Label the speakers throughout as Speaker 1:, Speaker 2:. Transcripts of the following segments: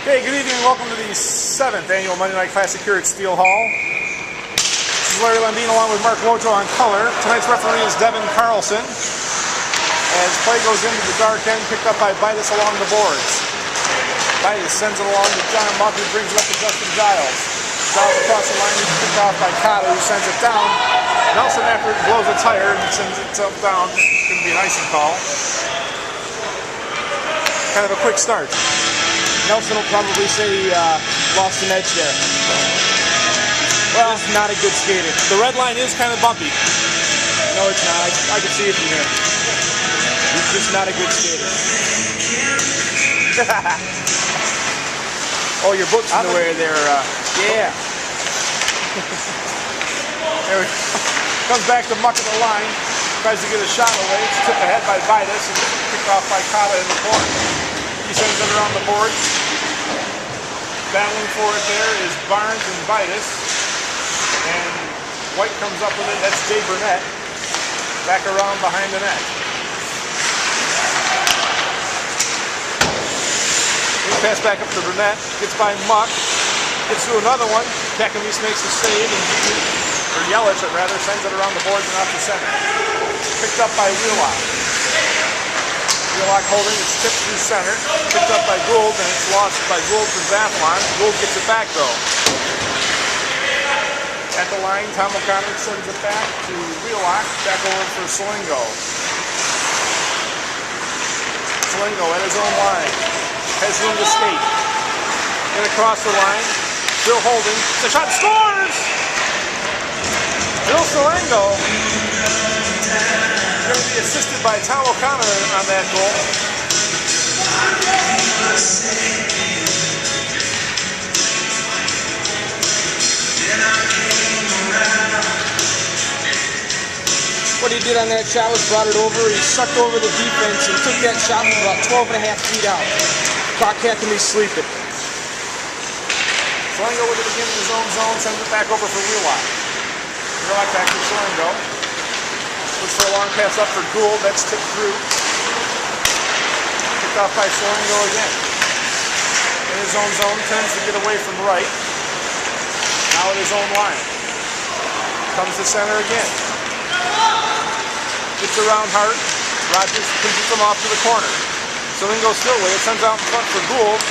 Speaker 1: Hey, good evening and welcome to the 7th Annual Monday Night Classic here at Steel Hall. This is Larry Lundin along with Mark Wojo on color. Tonight's referee is Devin Carlson. As play goes into the dark end, picked up by Bitus along the boards. Bitus sends it along to John Muck, who brings it up to Justin Giles. Giles across the line, he's picked off by Cotta, who sends it down. Nelson after it blows a tire and sends it down. It's going to be an icing call. Kind of a quick start.
Speaker 2: Nelson will probably say he lost an edge there. Well, he's not a good skater.
Speaker 1: The red line is kind of bumpy.
Speaker 2: No, it's not. I can see it from here. He's just not a good skater. Oh, your book's in the way there. Yeah.
Speaker 1: There we go. Comes back to Muck at the line. Tries to get a shot away. It's tipped ahead by Bitus and picked off by Cotta in the corner. He sends it around the boards. Battling for it there is Barnes and Bitus. And White comes up with it. That's Jay Burnett. Back around behind the net. He pass back up to Burnett. Gets by Muck. Gets through another one. Kakamis makes a save. Or Yelich, rather, sends it around the boards and out to center. Picked up by Wheelock. Wheelock holding, it's tipped through center. Picked up by Gould, and it's lost by Gould from Zaflon. Gould gets it back, though. At the line, Tom O'Connor sends it back to Wheelock. Back over for Solingo. Solingo at his own line. Has room to skate. Get across the line. Still holding. The shot scores! Bill Solingo is going to be assisted by Tom O'Connor on that goal.
Speaker 2: What he did on that shot was brought it over. He sucked over the defense and took that shot from about 12.5 feet out. Caught Kakamis sleeping.
Speaker 1: Solingo with it again in his own zone, sends it back over for Wheelock. Wheelock back to Solingo. Looks for a long pass up for Gould. That's tipped through. Picked off by Solingo again. In his own zone, tends to get away from right. Now at his own line. Comes to center again. Gets around Hart. Rogers pushes him off to the corner. Solingo still with it. Sends out in front for Gould.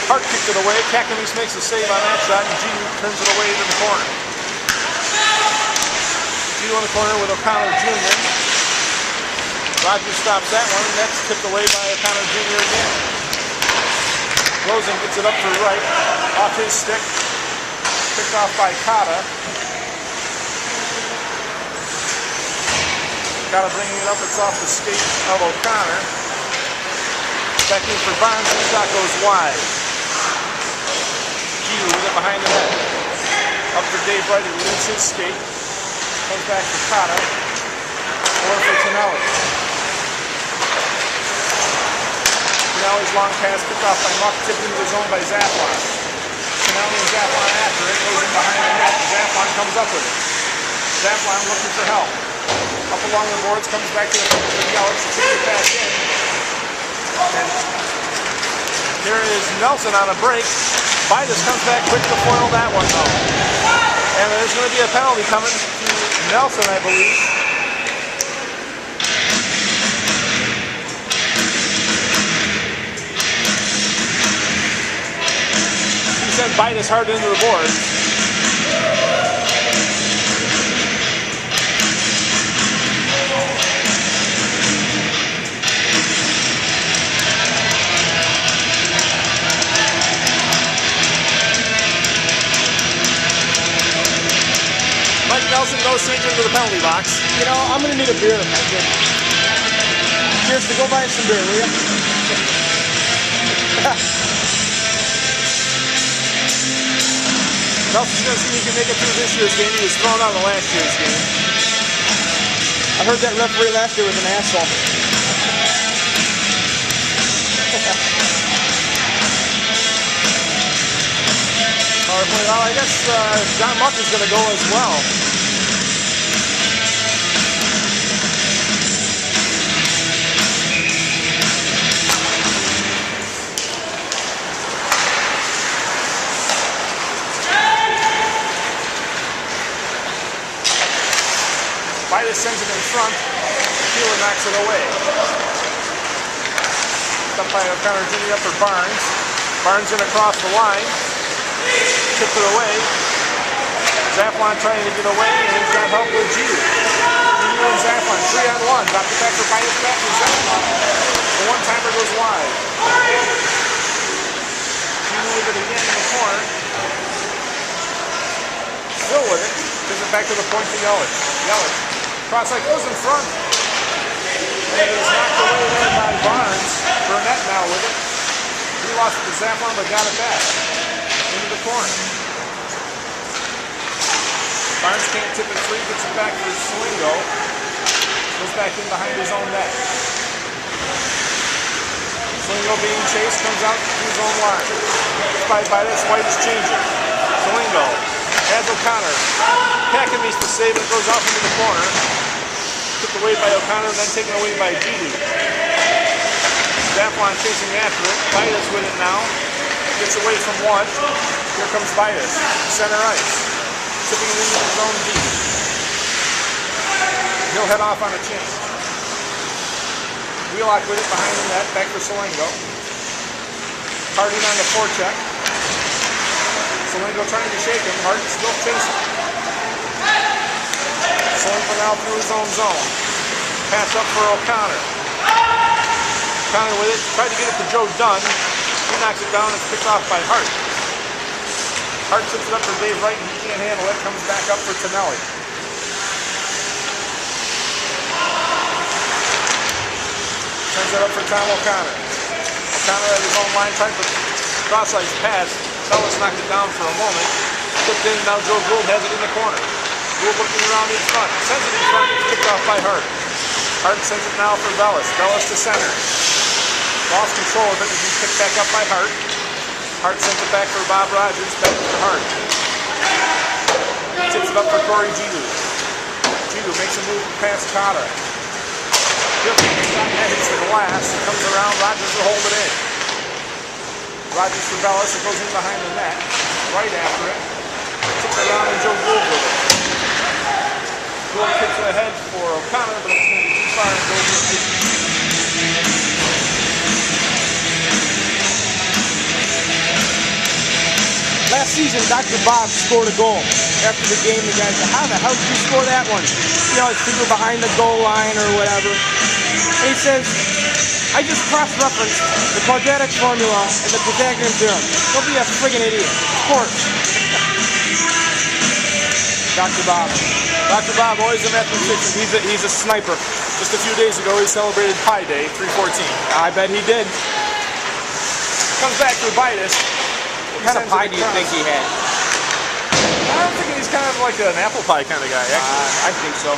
Speaker 1: Hart kicked it away. Kakamis makes a save on that shot, and G turns it away to the corner. G on the corner with O'Connor Jr. Rogers stops that one, and that's tipped away by O'Connor Jr. again. Rosen gets it up for right, off his stick. Picked off by Cotta. Cotta bringing it up, it's off the skate of O'Connor. Back in for Barnes, and the shot goes wide. With it behind the net. Up for Dave Wright, who leaves his skate. Comes back to Cotta. Or for Tonelli. Tonelli's long pass picked off by Muck, tipped into the zone by Zaflon. Tonelli and Zaflon after it. Goes in behind the net. Zaflon comes up with it. Zaflon looking for help. Up along the boards, comes back to the Yelich. It's a pass in. And here is Nelson on a break. Bitus comes back quick to foil that one, though. And there's going to be a penalty coming to Nelson, I believe. He sent Bitus hard into the board. Nelson goes straight into the penalty box.
Speaker 2: You know, I'm going to need a beer, I think. Cheers to go buy some beer, will you?
Speaker 1: Nelson's going to see if he can make it through this year's game. He was thrown out of last year's game.
Speaker 2: I heard that referee last year was an asshole.
Speaker 1: Well, I guess John Muck is going to go as well. front. Keeler knocks it away. Up by O'Connor Jr. up for Barnes. Barnes in across the line. Tipped it away. Zaplon trying to get away, and he's got help with Jeter. Jeter and Zaplon, 3-on-1. Dropped it back for Bias back to Zaplon. The one-timer goes wide. Jeter with it again in the corner. Still with it. Gives it back to the point to Yelich. Yelich. Cross like goes in front. And it is knocked away there by Barnes. Burnett now with it. He lost it to Zaplon, but got it back. Into the corner. Barnes can't tip it free, gets it back for Slingo. Goes back in behind his own net. Slingo being chased, comes out to his own line. Gets by this, White is changing. Slingo has O'Connor. Packin needs to save it, goes off into the corner. Took away by O'Connor, then taken away by Didi. Zaplon chasing after it. Bias with it now. Gets away from one. Here comes Bias. Center ice. Tipping it into his own deep. He'll head off on a chance. Wheelock with it behind the net. Back for Slingo. Harding on the forecheck. Slingo trying to shake him. Harding still chasing. Slingo now through his own zone. Pass up for O'Connor. O'Connor with it. Tried to get it to Joe Dunn. He knocks it down. It's picked off by Hart. Hart tips it up for Dave Wright, and he can't handle it. Comes back up for Tonelli. Sends it up for Tom O'Connor. O'Connor at his own line, trying to cross-ice pass. Ellis knocked it down for a moment. Flipped in, now Joe Gould has it in the corner. Gould looking around in front. Sends it in front, it's picked off by Hart. Hart sends it now for Bellis. Bellis to center. Lost control of it, and he's picked back up by Hart. Hart sends it back for Bob Rogers, back for Hart. Tips it up for Corey Giroux. Giroux makes a move past Cotta. Hits the glass, comes around, Rogers will hold it in. Rogers for Bellis, it goes in behind the net. Right after it. Tips it around and Joe Gould with it. Gould kicks it ahead for O'Connor, but it's going to be too far and Gould with it.
Speaker 2: Last season, Dr. Bob scored a goal. After the game, the guy said, how the hell did you score that one? You know, it's people behind the goal line or whatever. And he says, I just cross-referenced the quadratic formula and the Pythagorean theorem. Don't be a friggin' idiot. Of course. Dr. Bob.
Speaker 1: Dr. Bob, always a mathematician. He's a sniper. Just a few days ago, he celebrated Pi Day, 314.
Speaker 2: I bet he did.
Speaker 1: Comes back for Bitus.
Speaker 2: What kind of pie do you think he had?
Speaker 1: I'm thinking he's kind of like an apple pie kind of guy, actually.
Speaker 2: I think so.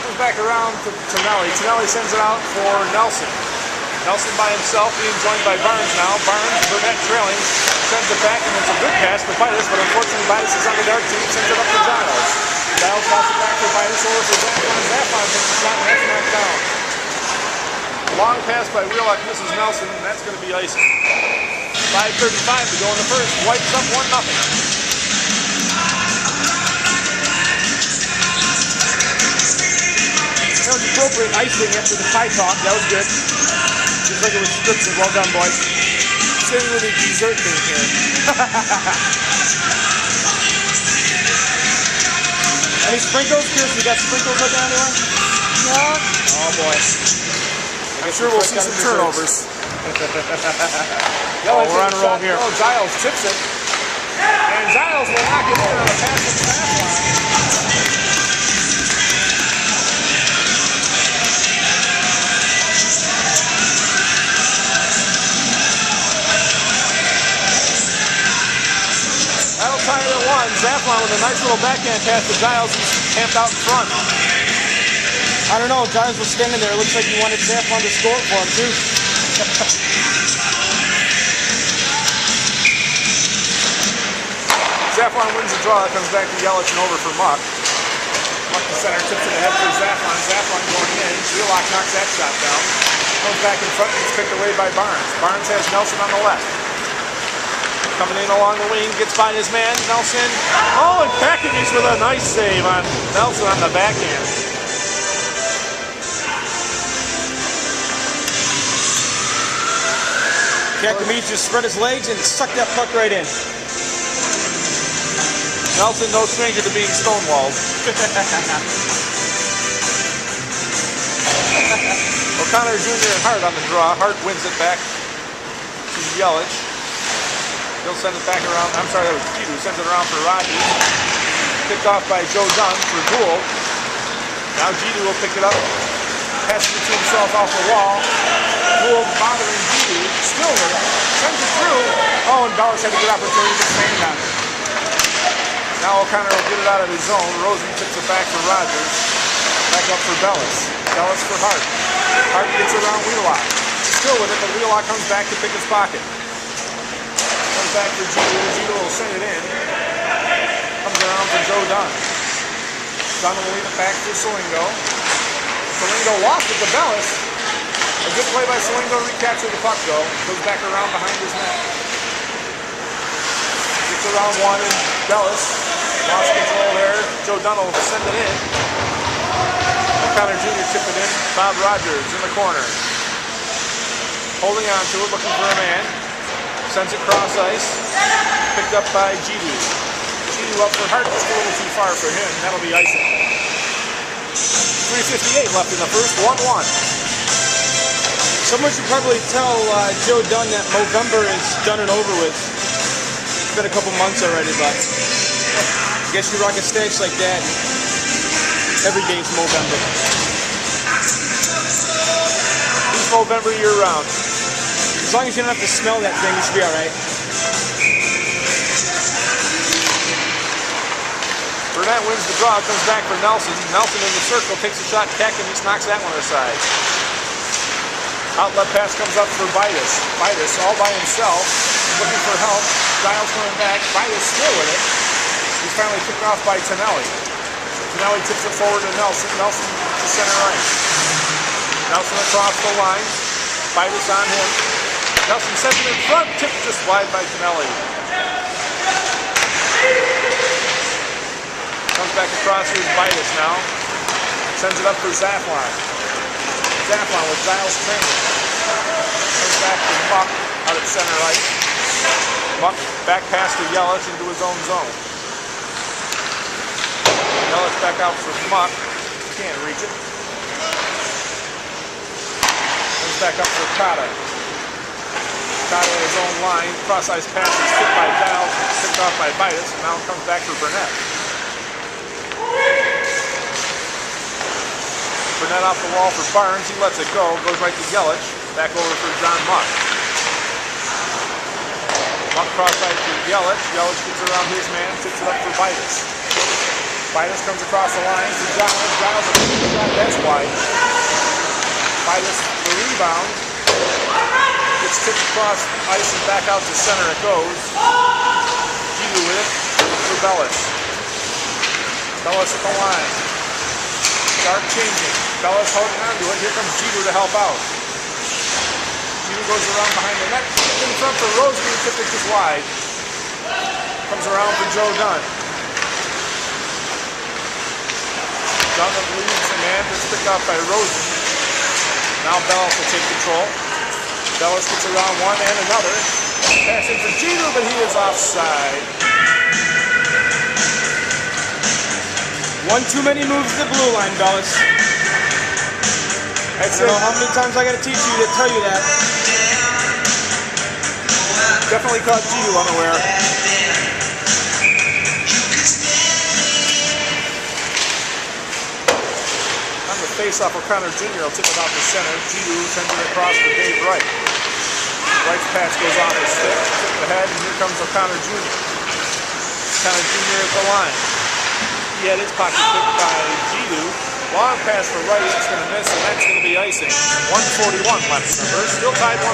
Speaker 1: Comes back around to Tonelli. Tonelli sends it out for Nelson. Nelson by himself, being joined by Barnes now. Barnes, Burnett trailing, sends it back, and it's a good pass for Bitus, but unfortunately Bitus is on the dark team, sends it up to Giles. Giles passes it back for Bitus, over for Zaplon. Zaplon takes the shot, and that's knocked down. Long pass by Wheelock, misses Nelson, and that's going to be icing. 5:35 to go in the first. White's up 1-0. That
Speaker 2: was appropriate icing after the pie talk. That was good. Just like it was scripted. Well done, boys.
Speaker 1: Sitting with a dessert thing here.
Speaker 2: Any sprinkles? Chris, you got sprinkles right down there? No? Oh, boy.
Speaker 1: I'm sure we'll see some turnovers.
Speaker 2: Oh, we're on a roll here.
Speaker 1: Oh, Giles tips it. And Giles will knock it in on a pass from Zaplon. That'll tie it at 1. Zaplon with a nice little backhand pass to Giles, who's camped out in front.
Speaker 2: I don't know. Giles was standing there. It looks like he wanted Zaplon to score for him, too.
Speaker 1: Zaplon wins the draw. That comes back to Yelich and over for Muck. Muck the center, tips it ahead for Zaplon. Zaplon going in. Wheelock knocks that shot down. Comes back in front and it's picked away by Barnes. Barnes has Nelson on the left. Coming in along the wing, gets by his man, Nelson. Oh, and packages with a nice save on Nelson on the backhand.
Speaker 2: Kakamich just spread his legs and sucked that puck right in.
Speaker 1: Nelson, no stranger to being stonewalled. O'Connor Jr. and Hart on the draw. Hart wins it back to Yelich. He'll send it back around. I'm sorry, that was Pete who sends it around for Rogers. Picked off by Joe Dunn for Gould. Now Gidu will pick it up. Passes it to himself off the wall. Gould bothering Gidu. Still with it. Sends it through. Oh, and Bellis had a good opportunity to stand on it. Now O'Connor will get it out of his zone. Rosen picks it back for Rogers. Back up for Bellis. Bellis for Hart. Hart gets around Wheelock. Still with it, but Wheelock comes back to pick his pocket. Comes back for Gidu. Gidu will send it in. Comes around for Joe Dunn. Dunn will lead it back to Salingo. Salingo lost it to Bellis. A good play by Salingo. Recapture the puck though. Goes back around behind his net. Gets around one and Bellis. Lost control there. Joe Dunn will send it in. O'Connor Jr. tipped it in. Bob Rogers in the corner. Holding on to it, looking for a man. Sends it cross ice. Picked up by Gidu. Gidu up for Hart, just a little too far for him. That'll be icing. 3:58 left in the first, 1-1.
Speaker 2: Someone should probably tell Joe Dunn that Movember is done and over with. It's been a couple months already, but I guess you rock a stash like that. Every day's Movember.
Speaker 1: He's Movember year round.
Speaker 2: As long as you don't have to smell that thing, you should be alright.
Speaker 1: Burnett wins the draw, comes back for Nelson. Nelson in the circle, takes a shot, Kakamich knocks that one aside. Outlet pass comes up for Vitus. Vitus all by himself, looking for help. Giles coming back, Vitus still with it. He's finally picked off by Tonelli. Tonelli tips it forward to Nelson. Nelson to center ice. Nelson across the line. Vitus on him. Nelson sends it in front, tipped just wide by Tonelli. Comes back across, here's Vitus now. Sends it up for Zaflon. Zaflon with Giles training. Comes back to Muck out at center ice. Muck back pass to Yelich into his own zone. Yelich back out for Muck. Can't reach it. Comes back up for Cotta. Cotta in his own line. Cross ice pass is tipped by Giles. Tipped off by Vitus. And now it comes back for Burnett. Burnett off the wall for Barnes. He lets it go. Goes right to Yelich. Back over for John Muck. Muck cross ice to Yelich. Yelich gets around his man. Tips it up for Vitus. Vitus comes across the line to Giles. Giles a shot. That's wide. Vitus the rebound. Gets tipped across ice and back out to center it goes. Gidu with it for Bellis. Bellis at the line. Start changing. Bellis holding on to it. Here comes Gidu to help out. Gidu goes around behind the net. In front for Rosen. Tipped it just wide. Comes around for Joe Dunn. Dunn leads the man. That's picked off by Rosen. Now Bellis will take control. Bellis gets around one and another. Passing for Gidu, but he is offside.
Speaker 2: One too many moves to the blue line, Bellis. I don't know how many times I gotta teach you to tell you that.
Speaker 1: Definitely caught Gidu unaware. On the face-off, O'Connor Jr. will tip it out to center. Gidu sends it across for Dave Wright. Wright's pass goes off his stick, tipped ahead, and here comes O'Connor Jr. O'Connor Jr. at the line. He had his pocket picked by Gidu. Long pass for Wright, it's going to miss, and that's going to be icing. 1:41 left in the first, still tied 1-1.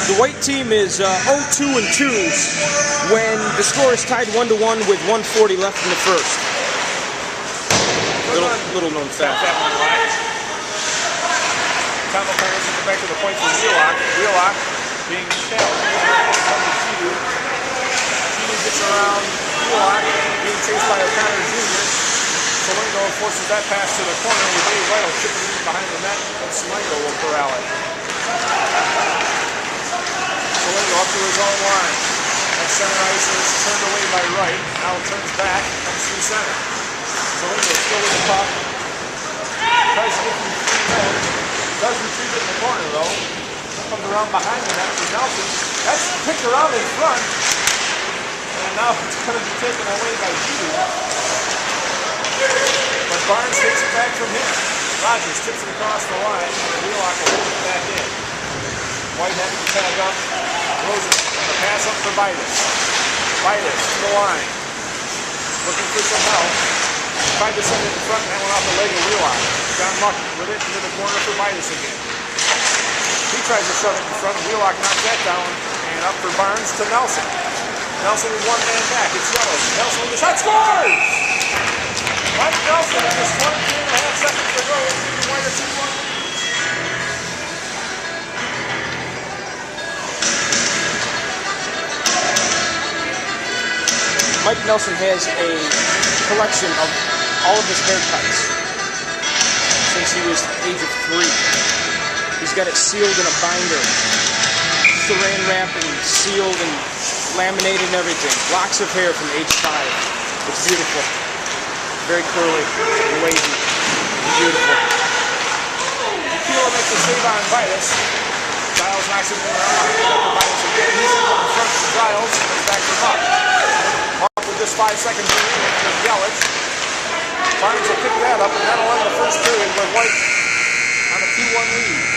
Speaker 2: The white team is 0-2-2 when the score is tied 1-1 with 1:40 left in the first. little known
Speaker 1: Tap
Speaker 2: fact.
Speaker 1: that one wide. Tom O'Connor to the back of the point for Wheelock. Wheelock being challenged. Gidu gets around Wheelock, being chased by O'Connor Jr. Salengo forces that pass to the corner with Dave Vital chipping in behind the net, but Salengo will corral it. Salengo up to his own line. That center ice is turned away by Wright. Now it turns back, comes through center. Salengo still with the puck. Tries to get through 3 men. Does retrieve it in the corner though. Comes around behind the net for Nelson. That's picked around in front. And now it's going to be taken away by Gidu. But Barnes takes it back from him. Rogers tips it across the line. Wheelock will hold it back in. White having to tag up. Rosen on the pass up for Vitus. Vitus to the line. Looking for some help. Tried to send it in front and that went off the leg of Wheelock. John Muck with it into the corner for Vitus again. He tries to shove it in front. Wheelock knocks that down. And up for Barnes to Nelson. Nelson with 1 man back. It's yellow. Nelson with the shot. Scores! Mike Nelson with just 23.5 seconds to go. Giving White a 2-1 lead.
Speaker 2: Mike Nelson has a collection of all of his haircuts since he was the age of 3. He's got it sealed in a binder, saran wrapped and sealed and laminated and everything. Locks of hair from age 5. It's beautiful. Very curly and wavy. Beautiful.
Speaker 1: Keeler makes a save on Vitus. Giles knocks it around. Vitus again. He's in front of Giles. Goes back to Muck. Muck with just 5 seconds remaining with Yelich. Barnes will pick that up, and that'll end the first period with White on a 2-1 lead.